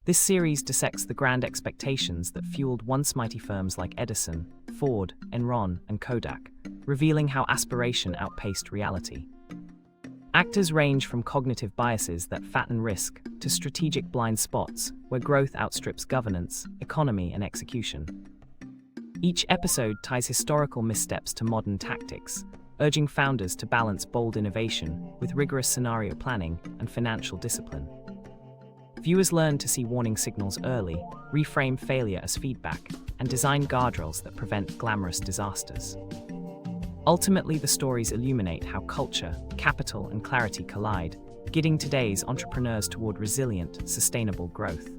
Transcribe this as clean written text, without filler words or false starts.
This series dissects the grand expectations that fueled once mighty firms like Edison, Ford, Enron, and Kodak, revealing how aspiration outpaced reality. Actors range from cognitive biases that fatten risk to strategic blind spots where growth outstrips governance, economy, and execution. Each episode ties historical missteps to modern tactics, urging founders to balance bold innovation with rigorous scenario planning and financial discipline. Viewers learn to see warning signals early, reframe failure as feedback, and design guardrails that prevent glamorous disasters. Ultimately, the stories illuminate how culture, capital, and clarity collide, guiding today's entrepreneurs toward resilient, sustainable growth.